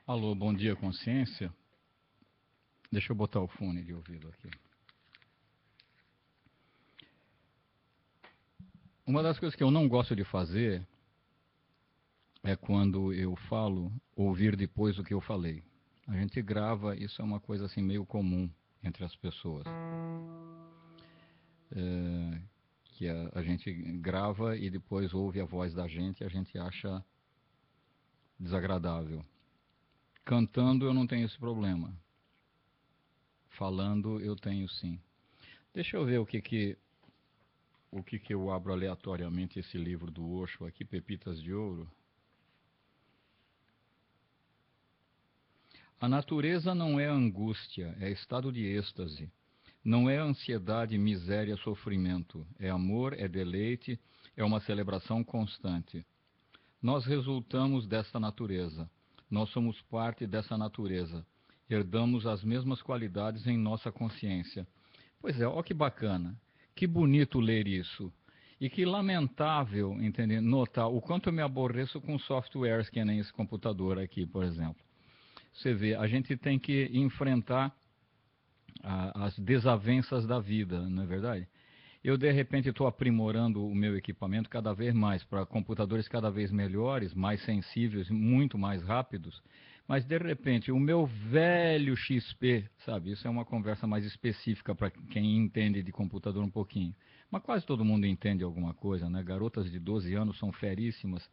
Alô, bom dia, consciência. Deixa eu botar o fone de ouvido aqui. Uma das coisas que eu não gosto de fazer é quando eu falo, ouvir depois o que eu falei. A gente grava, isso é uma coisa assim meio comum entre as pessoas. Que a gente grava e depois ouve a voz da gente e a gente acha desagradável. Cantando eu não tenho esse problema. Falando eu tenho sim. Deixa eu ver o que eu abro aleatoriamente esse livro do Osho aqui, Pepitas de Ouro. A natureza não é angústia, é estado de êxtase. Não é ansiedade, miséria, sofrimento. É amor, é deleite, é uma celebração constante. Nós resultamos desta natureza. Nós somos parte dessa natureza. Herdamos as mesmas qualidades em nossa consciência. Pois é, ó que bacana. Que bonito ler isso. E que lamentável, entender, notar o quanto eu me aborreço com softwares que nem esse computador aqui, por exemplo. Você vê, a gente tem que enfrentar as desavenças da vida, não é verdade? Eu, de repente, estou aprimorando o meu equipamento cada vez mais para computadores cada vez melhores, mais sensíveis, muito mais rápidos. Mas, de repente, o meu velho XP, sabe? Isso é uma conversa mais específica para quem entende de computador um pouquinho. Mas quase todo mundo entende alguma coisa, né? Garotas de 12 anos são feríssimas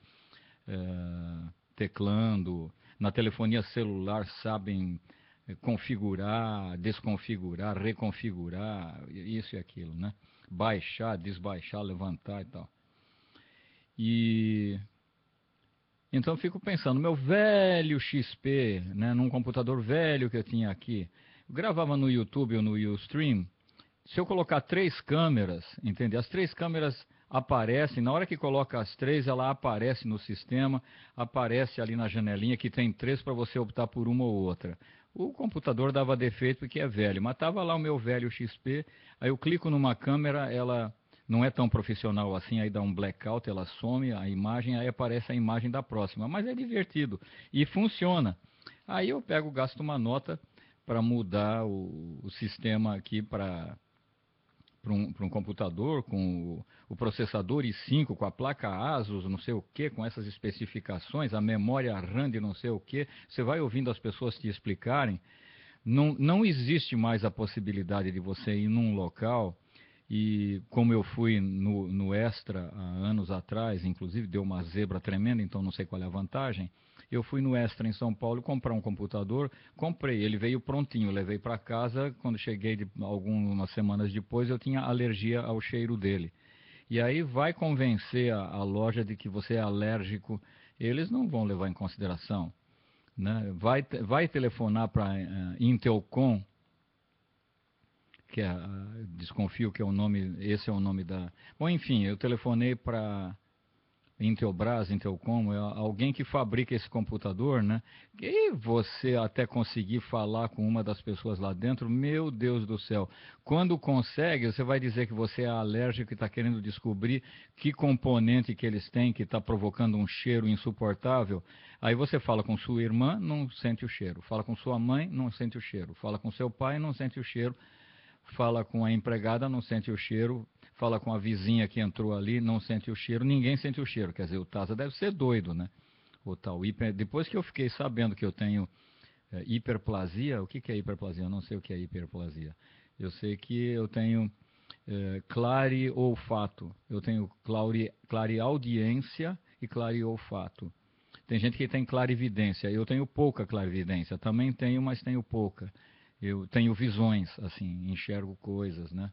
teclando. Na telefonia celular sabem configurar, desconfigurar, reconfigurar, isso e aquilo, né? Baixar, desbaixar, levantar e tal. E então eu fico pensando, meu velho XP, né, num computador velho que eu tinha aqui, eu gravava no YouTube ou no Ustream. Se eu colocar três câmeras, entende? As três câmeras aparecem, na hora que coloca as três, ela aparece no sistema, aparece ali na janelinha que tem três para você optar por uma ou outra. O computador dava defeito porque é velho, mas estava lá o meu velho XP, aí eu clico numa câmera, ela não é tão profissional assim, aí dá um blackout, ela some a imagem, aí aparece a imagem da próxima, mas é divertido e funciona. Aí eu pego, gasto uma nota para mudar o sistema aqui para um computador com o processador i5, com a placa ASUS, não sei o que, com essas especificações, a memória RAM de não sei o que, você vai ouvindo as pessoas te explicarem, não existe mais a possibilidade de você ir num local e como eu fui no Extra há anos atrás, inclusive deu uma zebra tremenda, então não sei qual é a vantagem. Eu fui no Extra em São Paulo comprar um computador, comprei, ele veio prontinho, levei para casa. Quando cheguei algumas semanas depois, eu tinha alergia ao cheiro dele. E aí vai convencer a loja de que você é alérgico, eles não vão levar em consideração. Né? Vai telefonar para Intelcom, que é, desconfio que é o nome, esse é o nome da. Bom, enfim, eu telefonei para Intelbras, Intelcom, é alguém que fabrica esse computador, né? E você até conseguir falar com uma das pessoas lá dentro, meu Deus do céu. Quando consegue, você vai dizer que você é alérgico e está querendo descobrir que componente que eles têm que está provocando um cheiro insuportável. Aí você fala com sua irmã, não sente o cheiro. Fala com sua mãe, não sente o cheiro. Fala com seu pai, não sente o cheiro. Fala com a empregada, não sente o cheiro. Fala com a vizinha que entrou ali, não sente o cheiro. Ninguém sente o cheiro. Quer dizer, o Taza deve ser doido, né? O tal Depois que eu fiquei sabendo que eu tenho hiperplasia, o que é hiperplasia? Eu não sei o que é hiperplasia. Eu sei que eu tenho clareolfato. Eu tenho clareaudiência e clareolfato. Tem gente que tem clarividência. Eu tenho pouca clarividência. Também tenho, mas tenho pouca. Eu tenho visões, assim, enxergo coisas, né?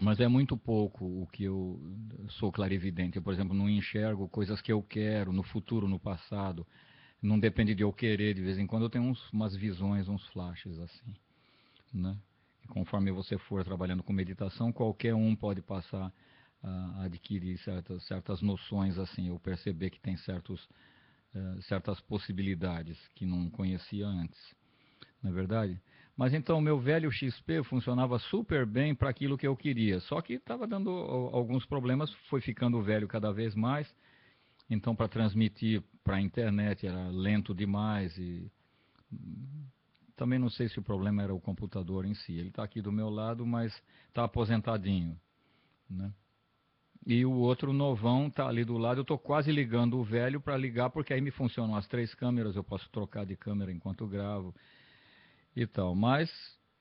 Mas é muito pouco o que eu sou clarividente. Eu, por exemplo, não enxergo coisas que eu quero no futuro, no passado. Não depende de eu querer. De vez em quando eu tenho umas visões, uns flashes assim, né? E conforme você for trabalhando com meditação, qualquer um pode passar a adquirir certas noções assim. Eu perceber que tem certas possibilidades que não conhecia antes. Não é verdade? Mas então o meu velho XP funcionava super bem para aquilo que eu queria. Só que estava dando alguns problemas, foi ficando velho cada vez mais. Então, para transmitir para a internet era lento demais e também não sei se o problema era o computador em si. Ele está aqui do meu lado, mas está aposentadinho, né? E o outro novão está ali do lado. Eu estou quase ligando o velho para ligar, porque aí me funcionam as 3 câmeras. Eu posso trocar de câmera enquanto gravo e tal. Mas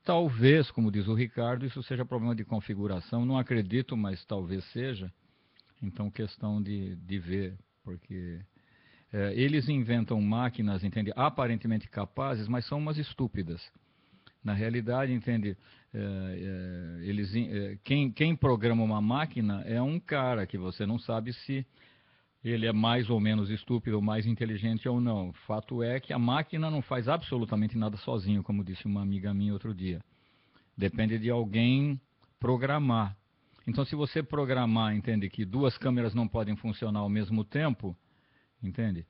talvez, como diz o Ricardo, isso seja problema de configuração. Não acredito, mas talvez seja. Então, questão de ver, porque eles inventam máquinas, entende, aparentemente capazes, mas são umas estúpidas. Na realidade, entende, quem programa uma máquina é um cara que você não sabe se ele é mais ou menos estúpido ou mais inteligente ou não. Fato é que a máquina não faz absolutamente nada sozinho, como disse uma amiga minha outro dia. Depende de alguém programar. Então, se você programar, entende, que 2 câmeras não podem funcionar ao mesmo tempo, entende?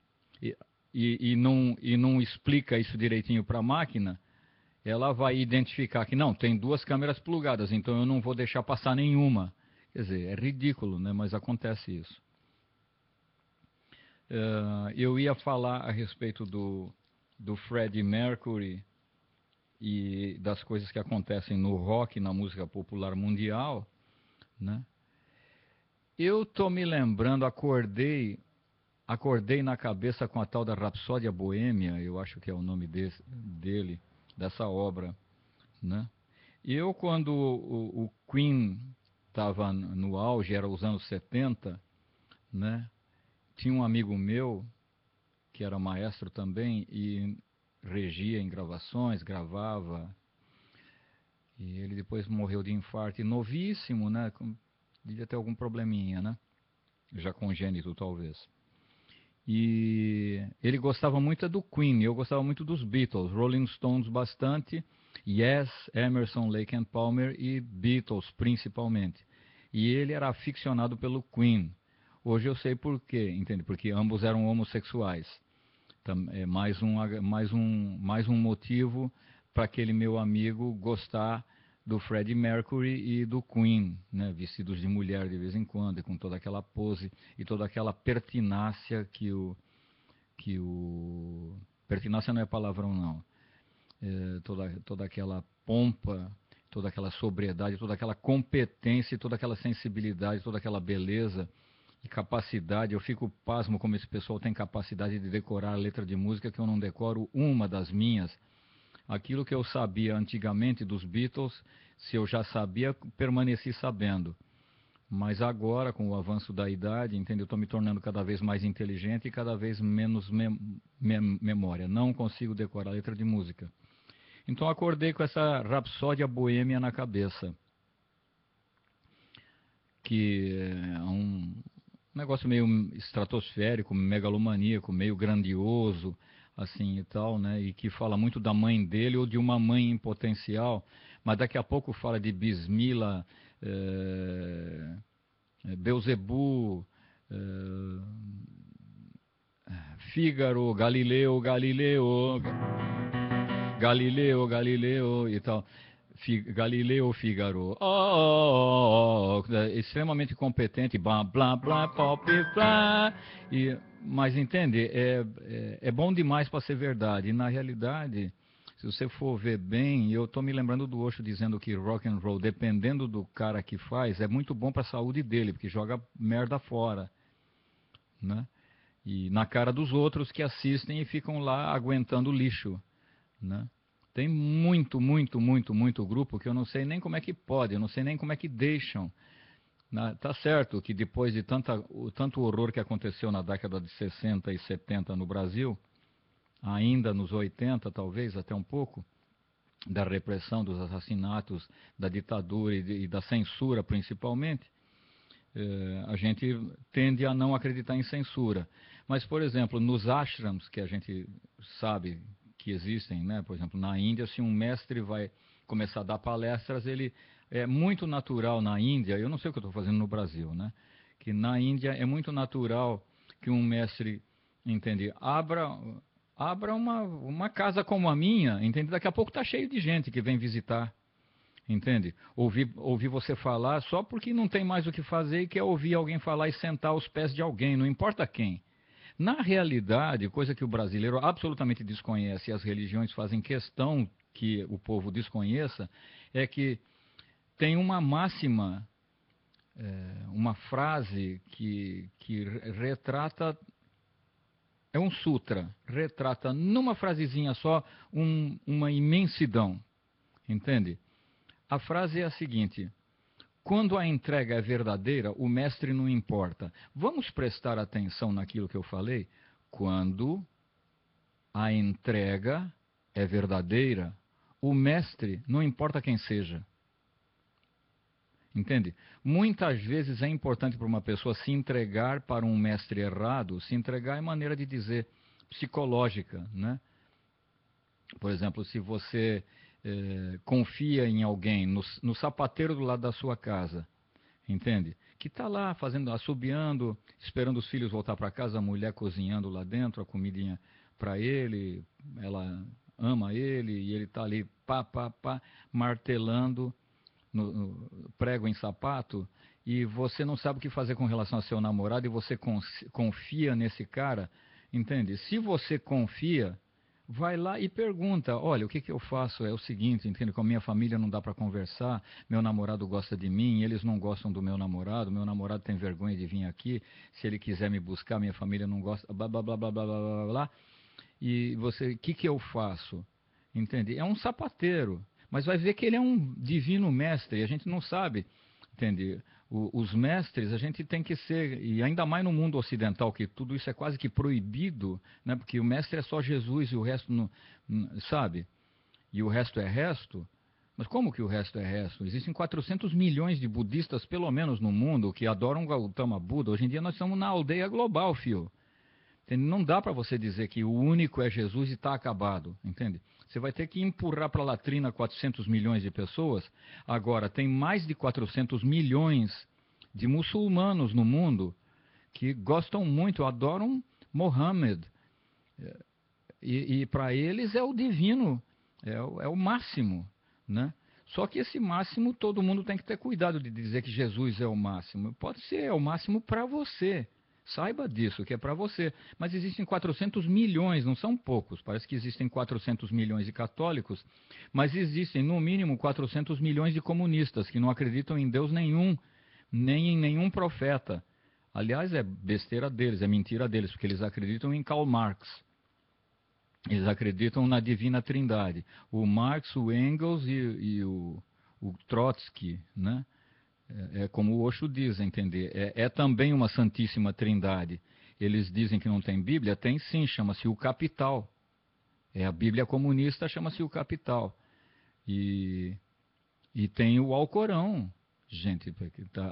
E não explica isso direitinho para a máquina, ela vai identificar que não, tem 2 câmeras plugadas, então eu não vou deixar passar nenhuma. Quer dizer, é ridículo, né? Mas acontece isso. Eu ia falar a respeito do Freddie Mercury e das coisas que acontecem no rock, na música popular mundial, né? Eu tô me lembrando, acordei na cabeça com a tal da Rapsódia Boêmia, eu acho que é o nome dele, dessa obra, né? Eu, quando o Queen estava no auge, era os anos 70, né? Tinha um amigo meu, que era maestro também, e regia em gravações, gravava, e ele depois morreu de infarto, e novíssimo, né? Devia ter algum probleminha, né? Já congênito, talvez. E ele gostava muito do Queen, eu gostava muito dos Beatles, Rolling Stones bastante, Yes, Emerson, Lake and Palmer e Beatles principalmente. E ele era aficionado pelo Queen. Hoje eu sei por quê, entende? Porque ambos eram homossexuais. É mais um motivo para aquele meu amigo gostar do Freddie Mercury e do Queen, né? Vestidos de mulher de vez em quando, e com toda aquela pose e toda aquela pertinácia pertinácia não é palavrão não, toda aquela pompa, toda aquela sobriedade, toda aquela competência, toda aquela sensibilidade, toda aquela beleza e capacidade. Eu fico pasmo como esse pessoal tem capacidade de decorar a letra de música que eu não decoro uma das minhas. Aquilo que eu sabia antigamente dos Beatles, se eu já sabia, permaneci sabendo. Mas agora, com o avanço da idade, entendeu? Eu estou me tornando cada vez mais inteligente e cada vez menos memória. Não consigo decorar a letra de música. Então acordei com essa Rapsódia Boêmia na cabeça. Que é um negócio meio estratosférico, megalomaníaco, meio grandioso, assim e tal, né? E que fala muito da mãe dele ou de uma mãe em potencial, mas daqui a pouco fala de Bismillah, Beelzebub, Fígaro, Galileu e tal. Galileu Figaro, extremamente competente, blá blá blá, pop, blá, mas entende, é bom demais para ser verdade. E na realidade, se você for ver bem, eu estou me lembrando do Osho dizendo que rock and roll, dependendo do cara que faz, é muito bom para a saúde dele, porque joga merda fora, né? E na cara dos outros que assistem e ficam lá aguentando lixo, né? Tem muito grupo que eu não sei nem como é que pode, eu não sei nem como é que deixam. Tá certo que depois de tanto horror que aconteceu na década de 60 e 70 no Brasil, ainda nos 80 talvez, até um pouco, da repressão, dos assassinatos, da ditadura e da censura principalmente, a gente tende a não acreditar em censura. Mas, por exemplo, nos ashrams, que a gente sabe que existem, né? Por exemplo, na Índia, se um mestre vai começar a dar palestras, ele é muito natural na Índia, eu não sei o que eu estou fazendo no Brasil, né? Que na Índia é muito natural que um mestre, entende, abra uma casa como a minha, entende? Daqui a pouco está cheio de gente que vem visitar, entende? Ouvir você falar só porque não tem mais o que fazer e quer ouvir alguém falar e sentar aos pés de alguém, não importa quem. Na realidade, coisa que o brasileiro absolutamente desconhece e as religiões fazem questão que o povo desconheça, é que tem uma máxima, uma frase que retrata, é um sutra, retrata numa frasezinha só uma imensidão, entende? A frase é a seguinte: quando a entrega é verdadeira, o mestre não importa. Vamos prestar atenção naquilo que eu falei? Quando a entrega é verdadeira, o mestre não importa quem seja. Entende? Muitas vezes é importante para uma pessoa se entregar para um mestre errado. Se entregar é maneira de dizer psicológica, né? Por exemplo, se você confia em alguém, no sapateiro do lado da sua casa, entende? Que está lá fazendo, assobiando, esperando os filhos voltar para casa, a mulher cozinhando lá dentro, a comidinha para ele, ela ama ele e ele está ali, pá, pá, pá, martelando no prego em sapato, e você não sabe o que fazer com relação ao seu namorado e você confia nesse cara, entende? Se você confia, vai lá e pergunta: olha, o que que eu faço? É o seguinte, entende? Com a minha família não dá para conversar, meu namorado gosta de mim, eles não gostam do meu namorado tem vergonha de vir aqui, se ele quiser me buscar, minha família não gosta, blá, blá, blá, blá, blá, blá, blá, blá. E você, o que que eu faço? Entende? É um sapateiro, mas vai ver que ele é um divino mestre, e a gente não sabe, entende? Os mestres, a gente tem que ser, e ainda mais no mundo ocidental, que tudo isso é quase que proibido, né? Porque o mestre é só Jesus e o resto não, sabe? E o resto é resto. Mas como que o resto é resto? Existem 400 milhões de budistas, pelo menos no mundo, que adoram Gautama Buda. Hoje em dia nós estamos na aldeia global, fio. Entende? Não dá para você dizer que o único é Jesus e está acabado, entende? Você vai ter que empurrar para a latrina 400 milhões de pessoas. Agora, tem mais de 400 milhões de muçulmanos no mundo que gostam muito, adoram Mohammed. E para eles é o divino, é o máximo, né? Só que esse máximo, todo mundo tem que ter cuidado de dizer que Jesus é o máximo. Pode ser, é o máximo para você. Saiba disso, que é para você. Mas existem 400 milhões, não são poucos. Parece que existem 400 milhões de católicos, mas existem no mínimo 400 milhões de comunistas que não acreditam em Deus nenhum, nem em nenhum profeta. Aliás, é besteira deles, é mentira deles, porque eles acreditam em Karl Marx. Eles acreditam na Divina Trindade. O Marx, o Engels o Trotsky, né? É como o Osho diz, entender? É também uma Santíssima Trindade. Eles dizem que não tem Bíblia? Tem sim, chama-se o Capital. É a Bíblia comunista, chama-se o Capital. E tem o Alcorão, gente,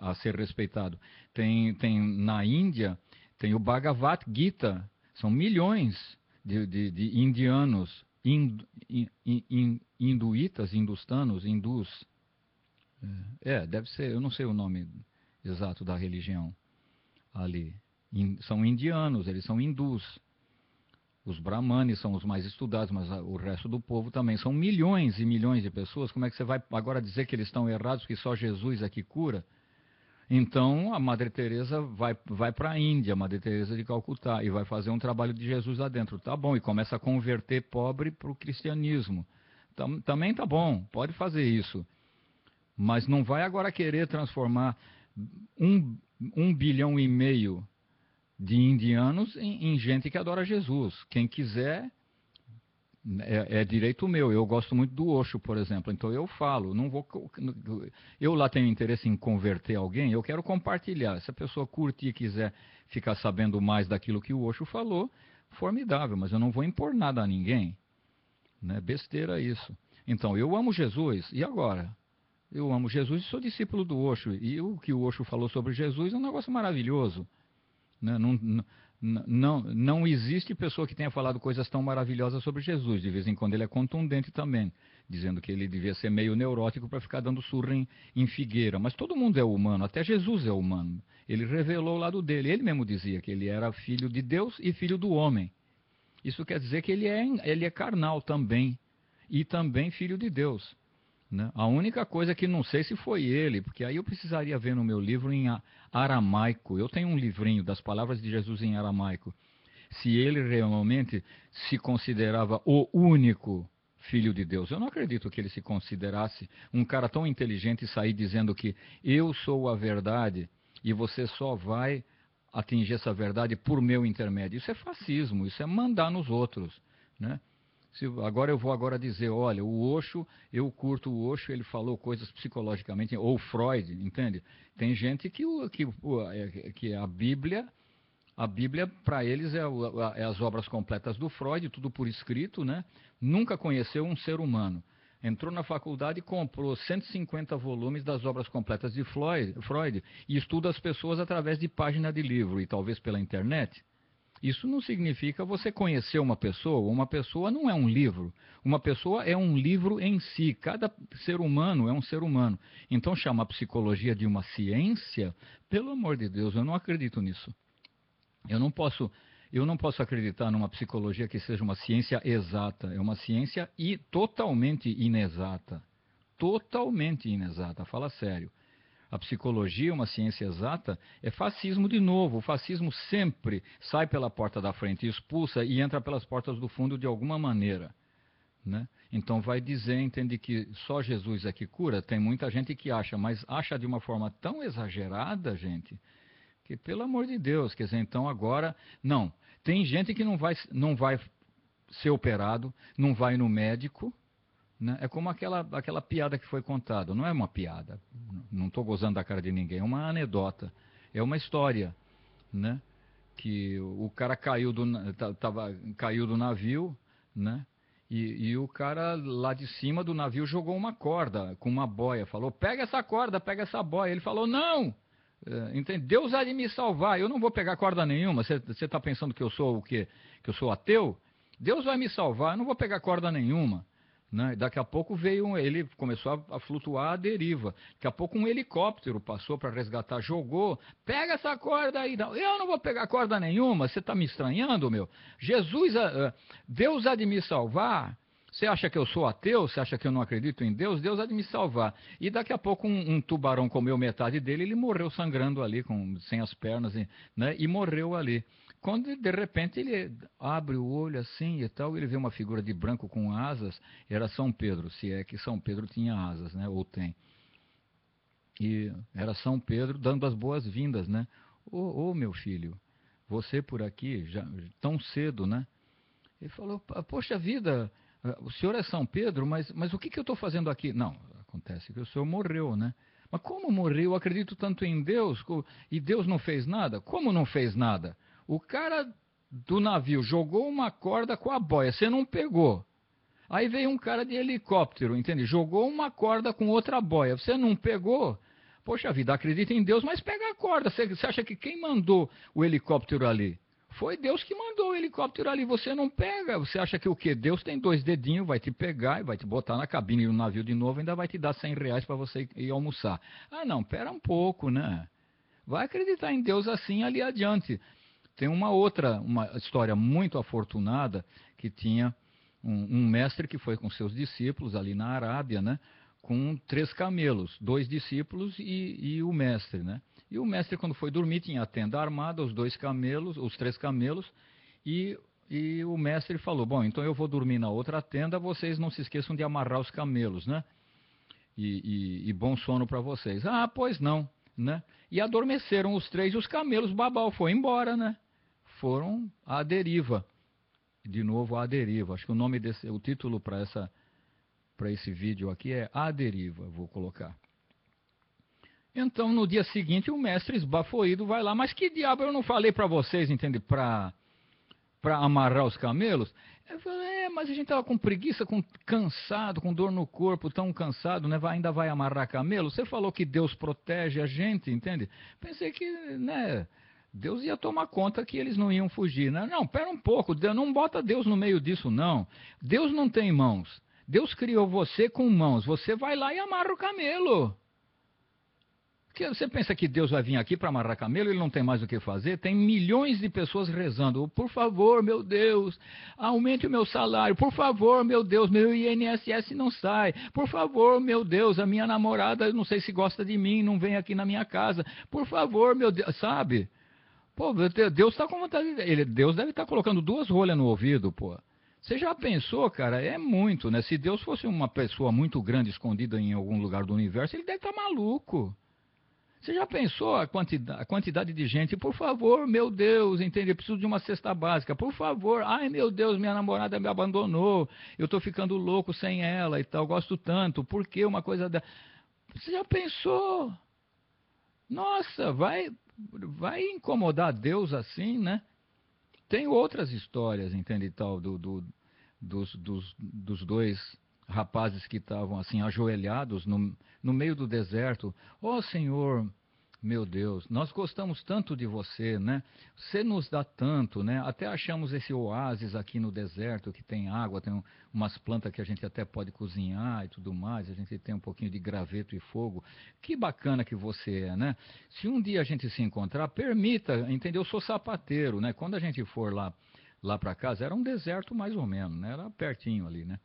a ser respeitado. Tem na Índia, tem o Bhagavad Gita. São milhões de indianos, hinduítas, hindustanos, hindus. Deve ser, eu não sei o nome exato da religião ali. São indianos, eles são hindus. Os brahmanes são os mais estudados, mas o resto do povo também. São milhões e milhões de pessoas. Como é que você vai agora dizer que eles estão errados, que só Jesus é que cura? Então a Madre Teresa vai para a Índia, a Madre Teresa de Calcutá, e vai fazer um trabalho de Jesus lá dentro. Tá bom, e começa a converter pobre para o cristianismo. Também tá bom, pode fazer isso. Mas não vai agora querer transformar 1,5 bilhão de indianos em gente que adora Jesus. Quem quiser, é direito meu. Eu gosto muito do Osho, por exemplo. Então eu falo, não vou. Eu lá tenho interesse em converter alguém, eu quero compartilhar. Se a pessoa curtir e quiser ficar sabendo mais daquilo que o Osho falou, formidável, mas eu não vou impor nada a ninguém. Né? Besteira isso. Então, eu amo Jesus, e agora? Eu amo Jesus e sou discípulo do Osho. E o que o Osho falou sobre Jesus é um negócio maravilhoso. Né? Não existe pessoa que tenha falado coisas tão maravilhosas sobre Jesus. De vez em quando ele é contundente também, dizendo que ele devia ser meio neurótico para ficar dando surra em figueira. Mas todo mundo é humano, até Jesus é humano. Ele revelou o lado dele. Ele mesmo dizia que ele era filho de Deus e filho do homem. Isso quer dizer que ele é carnal também. E também filho de Deus. Né? A única coisa que não sei se foi ele, porque aí eu precisaria ver no meu livro em aramaico. Eu tenho um livrinho das palavras de Jesus em aramaico. se ele realmente se considerava o único Filho de Deus. Eu não acredito que ele se considerasse um cara tão inteligente e sair dizendo que eu sou a verdade e você só vai atingir essa verdade por meu intermédio. Isso é fascismo, isso é mandar nos outros, né? Agora eu vou dizer, olha, o Osho, eu curto o Osho, ele falou coisas psicologicamente, ou Freud, entende? Tem gente que a Bíblia para eles é as obras completas do Freud, tudo por escrito, né? Nunca conheceu um ser humano. Entrou na faculdade e comprou 150 volumes das obras completas de Freud e estuda as pessoas através de página de livro e talvez pela internet. Isso não significa você conhecer uma pessoa. Uma pessoa não é um livro. Uma pessoa é um livro em si. Cada ser humano é um ser humano. Então, chamar a psicologia de uma ciência, pelo amor de Deus, eu não acredito nisso. Eu não posso acreditar numa psicologia que seja uma ciência exata. É uma ciência totalmente inexata. Totalmente inexata. Fala sério. A psicologia, uma ciência exata, é fascismo de novo. O fascismo sempre sai pela porta da frente, expulsa e entra pelas portas do fundo de alguma maneira, né? Então vai dizer, entende que só Jesus é que cura? Tem muita gente que acha, mas acha de uma forma tão exagerada, gente, que pelo amor de Deus, quer dizer, então agora, não. Tem gente que não vai ser operado, não vai no médico, né? É como aquela piada que foi contada. Não é uma piada, não estou gozando da cara de ninguém, é uma anedota, é uma história, né? Que o cara caiu caiu do navio, né? E o cara lá de cima do navio jogou uma corda com uma boia, falou, pega essa corda, pega essa boia. Ele falou, não, entende? Deus há de me salvar, eu não vou pegar corda nenhuma. Você está pensando que eu sou o quê? Que eu sou ateu? Deus vai me salvar, eu não vou pegar corda nenhuma. Né? Daqui a pouco ele começou a flutuar à deriva. Daqui a pouco um helicóptero passou para resgatar, jogou, pega essa corda aí. Não, eu não vou pegar corda nenhuma, você está me estranhando, meu? Deus há de me salvar. Você acha que eu sou ateu? Você acha que eu não acredito em Deus? Deus há de me salvar. E daqui a pouco um tubarão comeu metade dele, ele morreu sangrando ali, sem as pernas, né? E morreu ali. Quando de repente ele abre o olho assim e tal, ele vê uma figura de branco com asas, era São Pedro, se é que São Pedro tinha asas, né? Ou tem. E era São Pedro dando as boas-vindas, né? Ô, meu filho, você por aqui, já tão cedo, né? Ele falou, poxa vida, o senhor é São Pedro, mas o que eu estou fazendo aqui? Não, acontece que o senhor morreu, né? Mas como morreu? Eu acredito tanto em Deus, e Deus não fez nada? Como não fez nada? O cara do navio jogou uma corda com a boia, você não pegou. Aí veio um cara de helicóptero, entende? Jogou uma corda com outra boia, você não pegou. Poxa vida, acredita em Deus, mas pega a corda. Você acha que quem mandou o helicóptero ali? Foi Deus que mandou o helicóptero ali, você não pega. Você acha que o quê? Deus tem 2 dedinhos, vai te pegar e vai te botar na cabine do navio de novo, ainda vai te dar R$100 para você ir almoçar. Ah não, pera um pouco, né? Vai acreditar em Deus assim ali adiante. Tem uma história muito afortunada, que tinha um mestre que foi com seus discípulos ali na Arábia, né? Com 3 camelos, 2 discípulos e o mestre, né? E o mestre, quando foi dormir, tinha a tenda armada, os 3 camelos, e o mestre falou, bom, então eu vou dormir na outra tenda, vocês não se esqueçam de amarrar os camelos, né? E bom sono para vocês. Ah, pois não, né? E adormeceram os 3 e os camelos, babau, foi embora, né? Foram à deriva. De novo, à deriva. Acho que o título para esse vídeo aqui é A Deriva, vou colocar. Então, no dia seguinte, o mestre esbafoído vai lá, mas que diabo eu não falei para vocês, entende, para amarrar os camelos? Eu falei, mas a gente estava com preguiça, cansado, com dor no corpo, tão cansado, né? Ainda vai amarrar camelo? Você falou que Deus protege a gente, entende? Pensei que, né, Deus ia tomar conta que eles não iam fugir, né? Não, pera um pouco, não bota Deus no meio disso, não. Deus não tem mãos. Deus criou você com mãos. Você vai lá e amarra o camelo. Você pensa que Deus vai vir aqui para amarrar camelo? Ele não tem mais o que fazer? Tem milhões de pessoas rezando. Por favor, meu Deus, aumente o meu salário. Por favor, meu Deus, meu INSS não sai. Por favor, meu Deus, a minha namorada, não sei se gosta de mim, não vem aqui na minha casa. Por favor, meu Deus, sabe? Pô, Deus está com vontade Deus deve estar colocando 2 rolhas no ouvido, pô. Você já pensou, cara? É muito, né? Se Deus fosse uma pessoa muito grande escondida em algum lugar do universo, ele deve estar maluco. Você já pensou a quantidade de gente? Por favor, meu Deus, entende? Eu preciso de uma cesta básica. Por favor, ai meu Deus, minha namorada me abandonou. Eu estou ficando louco sem ela e tal. Gosto tanto. Por que uma coisa da. Você já pensou? Nossa, vai incomodar Deus assim, né? Tem outras histórias, entende, e tal, dos 2 rapazes que estavam assim ajoelhados no meio do deserto. Ó Senhor, meu Deus, nós gostamos tanto de você, né? Você nos dá tanto, né? Até achamos esse oásis aqui no deserto que tem água, tem umas plantas que a gente até pode cozinhar e tudo mais. A gente tem um pouquinho de graveto e fogo. Que bacana que você é, né? Se um dia a gente se encontrar, permita, entendeu? Eu sou sapateiro, né? Quando a gente for lá para casa, era um deserto mais ou menos, né? Era pertinho ali, né?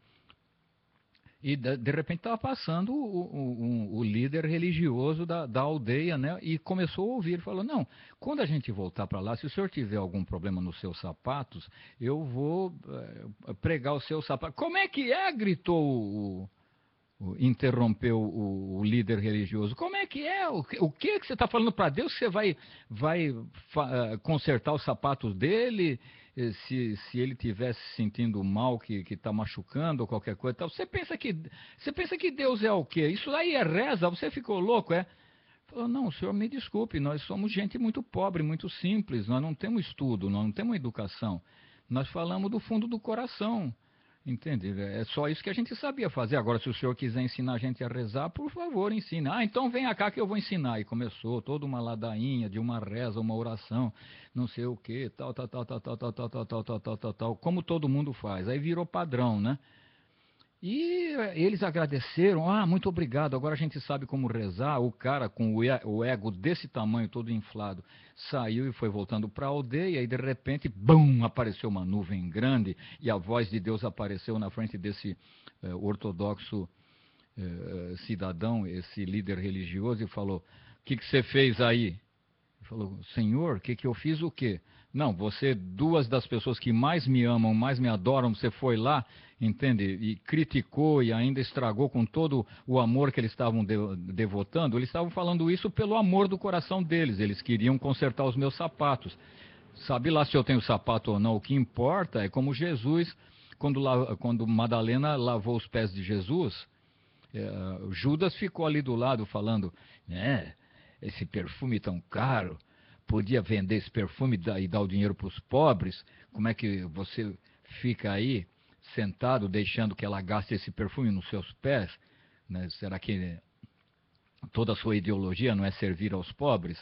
E de repente estava passando o líder religioso da aldeia, né? E começou a ouvir, falou: não, quando a gente voltar para lá, se o senhor tiver algum problema nos seus sapatos, eu vou pregar os seus sapatos. Como é que é? Gritou interrompeu o líder religioso. Como é que é? O que você está falando para Deus que você vai consertar os sapatos dele? Se ele tivesse sentindo mal, que está machucando ou qualquer coisa, tal. Você pensa que Deus é o quê? Isso aí é reza? Você ficou louco, é? Falou: não, senhor, me desculpe, nós somos gente muito pobre, muito simples, nós não temos estudo, nós não temos educação. Nós falamos do fundo do coração. Entende? É só isso que a gente sabia fazer. Agora, se o senhor quiser ensinar a gente a rezar, por favor, ensine. Ah, então venha cá que eu vou ensinar. E começou toda uma ladainha de uma reza, uma oração, não sei o que, tal, tal, tal, tal, tal, tal, tal, tal, tal, tal, tal, tal, tal, como todo mundo faz. Aí virou padrão, né? E eles agradeceram, muito obrigado, agora a gente sabe como rezar. O cara com o ego desse tamanho, todo inflado, saiu e foi voltando para a aldeia e de repente, bum, apareceu uma nuvem grande e a voz de Deus apareceu na frente desse ortodoxo cidadão, esse líder religioso e falou: o que você fez aí? Ele falou: Senhor, o que eu fiz o quê? Não, você, 2 das pessoas que mais me amam, mais me adoram, você foi lá, entende? E criticou e ainda estragou com todo o amor que eles estavam devotando. Eles estavam falando isso pelo amor do coração deles. Eles queriam consertar os meus sapatos. Sabe lá se eu tenho sapato ou não. O que importa é como Jesus, quando Madalena lavou os pés de Jesus, Judas ficou ali do lado falando: esse perfume tão caro, podia vender esse perfume e dar o dinheiro para os pobres. Como é que você fica aí sentado deixando que ela gaste esse perfume nos seus pés? Né? Será que toda a sua ideologia não é servir aos pobres?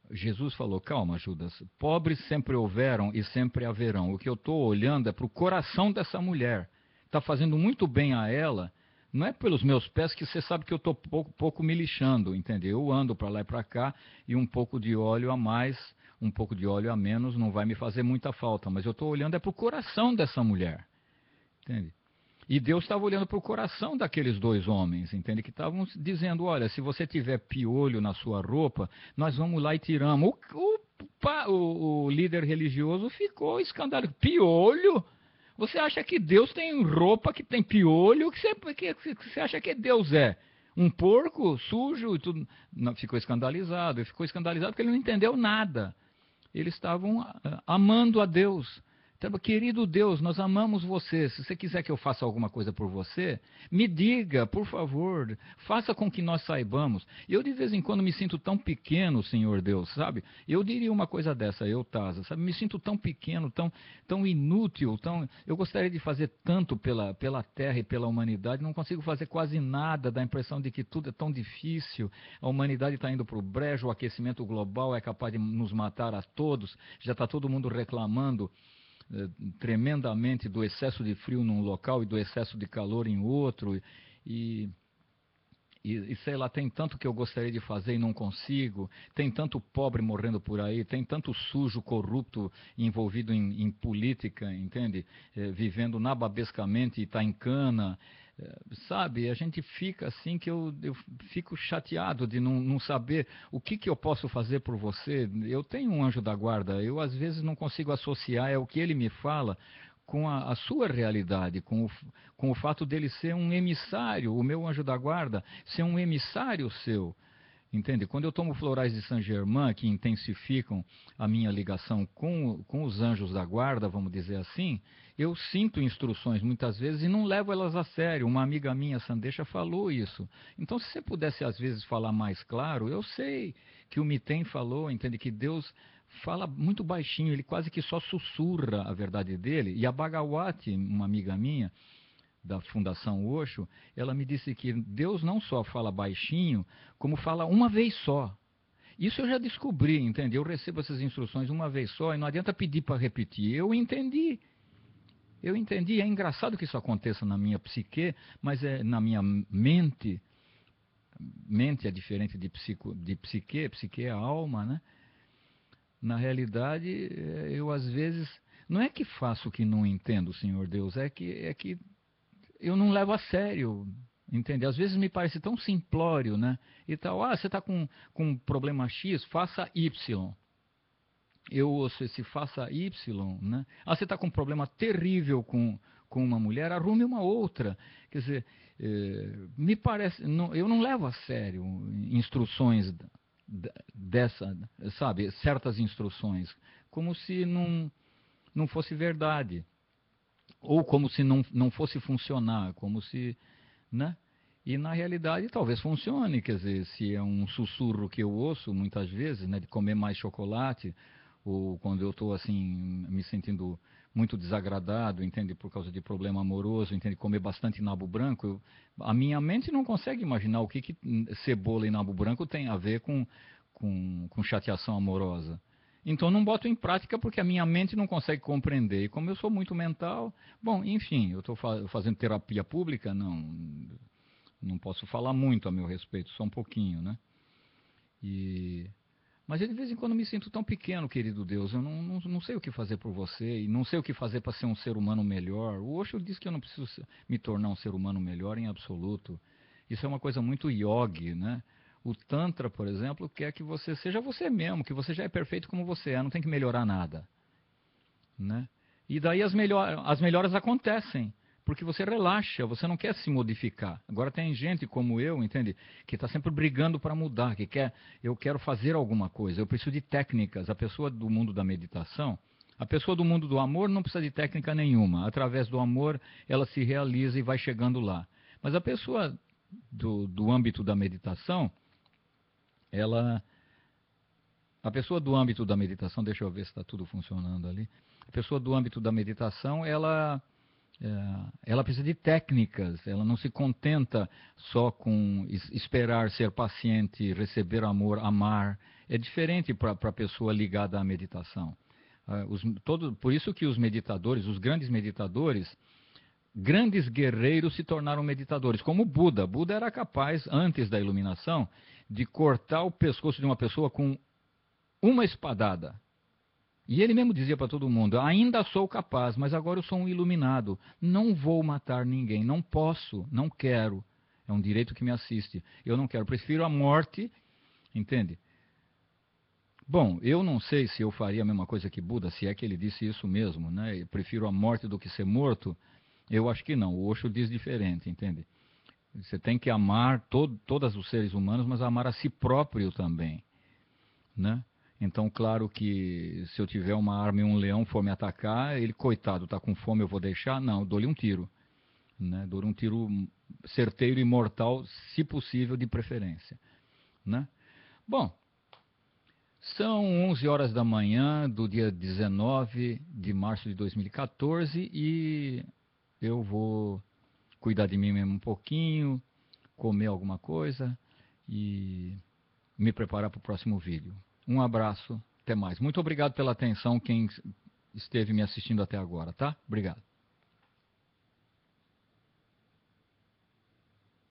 Jesus falou: calma, Judas, pobres sempre houveram e sempre haverão. O que eu estou olhando é para o coração dessa mulher. Está fazendo muito bem a ela. Não é pelos meus pés, que você sabe que eu estou pouco me lixando, entendeu? Eu ando para lá e para cá e um pouco de óleo a mais, um pouco de óleo a menos não vai me fazer muita falta. Mas eu estou olhando é para o coração dessa mulher, entende? E Deus estava olhando para o coração daqueles 2 homens, entende? Que estavam dizendo: olha, se você tiver piolho na sua roupa, nós vamos lá e tiramos. O líder religioso ficou escandalizado. Piolho? Você acha que Deus tem roupa que tem piolho? Que você acha que Deus é? Um porco sujo e tudo? Não, ficou escandalizado. Ele ficou escandalizado porque ele não entendeu nada. Eles estavam amando a Deus. Então, querido Deus, nós amamos você. Se você quiser que eu faça alguma coisa por você, me diga, por favor. Faça com que nós saibamos. Eu, de vez em quando, me sinto tão pequeno, Senhor Deus, sabe? Eu diria uma coisa dessa, Taza, sabe? Me sinto tão pequeno, tão inútil. Eu gostaria de fazer tanto pela Terra e pela humanidade. Não consigo fazer quase nada. Dá a impressão de que tudo é tão difícil. A humanidade está indo para o brejo. O aquecimento global é capaz de nos matar a todos. Já está todo mundo reclamando tremendamente do excesso de frio num local e do excesso de calor em outro, e sei lá, tem tanto que eu gostaria de fazer e não consigo, tem tanto pobre morrendo por aí, tem tanto sujo, corrupto envolvido em política, entende? Vivendo nababescamente e está em cana. Sabe, a gente fica assim que eu fico chateado de não saber o que eu posso fazer por você. Eu tenho um anjo da guarda, eu às vezes não consigo associar o que ele me fala com a sua realidade, com o fato dele ser um emissário, o meu anjo da guarda ser um emissário seu. Entende? Quando eu tomo florais de Saint-Germain, que intensificam a minha ligação com os anjos da guarda, vamos dizer assim, eu sinto instruções muitas vezes e não levo elas a sério. Uma amiga minha, Sandesha, falou isso. Então, se você pudesse às vezes falar mais claro, eu sei que o Miten falou, entende? Que Deus fala muito baixinho, ele quase que só sussurra a verdade dele. E a Bhagawati, uma amiga minha, da Fundação Osho, ela me disse que Deus não só fala baixinho, como fala uma vez só. Isso eu já descobri, entende? Eu recebo essas instruções uma vez só e não adianta pedir para repetir. Eu entendi. Eu entendi. É engraçado que isso aconteça na minha psique, mas é na minha mente. Mente é diferente de psique. Psique é a alma, né? Na realidade, eu às vezes... Não é que faço o que não entendo, Senhor Deus, é que eu não levo a sério, entende? Às vezes me parece tão simplório, né? E tal, você está com um problema X, faça Y. Eu ouço esse faça Y, né? Você está com um problema terrível com uma mulher, arrume uma outra. Quer dizer, me parece, eu não levo a sério instruções dessa, sabe, certas instruções, como se não fosse verdade. Ou como se não fosse funcionar, como se, né? E na realidade talvez funcione, quer dizer, se é um sussurro que eu ouço muitas vezes, né, de comer mais chocolate, ou quando eu estou assim, me sentindo muito desagradado, entende, por causa de problema amoroso, entende, comer bastante nabo branco, a minha mente não consegue imaginar o que cebola e nabo branco tem a ver com chateação amorosa. Então não boto em prática porque a minha mente não consegue compreender. E como eu sou muito mental, bom, enfim, eu estou fazendo terapia pública, não posso falar muito a meu respeito, só um pouquinho, né? Mas eu de vez em quando me sinto tão pequeno, querido Deus, eu não sei o que fazer por você e não sei o que fazer para ser um ser humano melhor. O Osho diz que eu não preciso me tornar um ser humano melhor em absoluto. Isso é uma coisa muito yogi, né? O Tantra, por exemplo, quer que você seja você mesmo, que você já é perfeito como você é, não tem que melhorar nada, né? E daí as melhoras acontecem, porque você relaxa, você não quer se modificar. Agora tem gente como eu, entende? Que está sempre brigando para mudar, eu quero fazer alguma coisa, eu preciso de técnicas. A pessoa do mundo da meditação, a pessoa do mundo do amor não precisa de técnica nenhuma. Através do amor, ela se realiza e vai chegando lá. Mas a pessoa do âmbito da meditação, a pessoa do âmbito da meditação, deixa eu ver se está tudo funcionando ali. A pessoa do âmbito da meditação, ela precisa de técnicas, ela não se contenta só com esperar ser paciente, receber amor, amar. É diferente para a pessoa ligada à meditação. Por isso que os meditadores, os grandes meditadores, grandes guerreiros se tornaram meditadores, como Buda. Buda era capaz, antes da iluminação, de cortar o pescoço de uma pessoa com uma espadada. E ele mesmo dizia para todo mundo, ainda sou capaz, mas agora eu sou um iluminado. Não vou matar ninguém, não posso, não quero. É um direito que me assiste. Eu não quero, prefiro a morte, entende? Bom, eu não sei se eu faria a mesma coisa que Buda, se é que ele disse isso mesmo, né? Eu prefiro a morte do que ser morto. Eu acho que não, o Osho diz diferente, entende? Você tem que amar todos os seres humanos, mas amar a si próprio também, né? Então, claro que se eu tiver uma arma e um leão for me atacar, ele, coitado, está com fome, eu vou deixar? Não, eu dou-lhe um tiro, né? Dou-lhe um tiro certeiro e mortal, se possível, de preferência, né? Bom, são 11 horas da manhã do dia 19 de março de 2014 e eu vou cuidar de mim mesmo um pouquinho, comer alguma coisa e me preparar para o próximo vídeo. Um abraço, até mais. Muito obrigado pela atenção quem esteve me assistindo até agora, tá? Obrigado.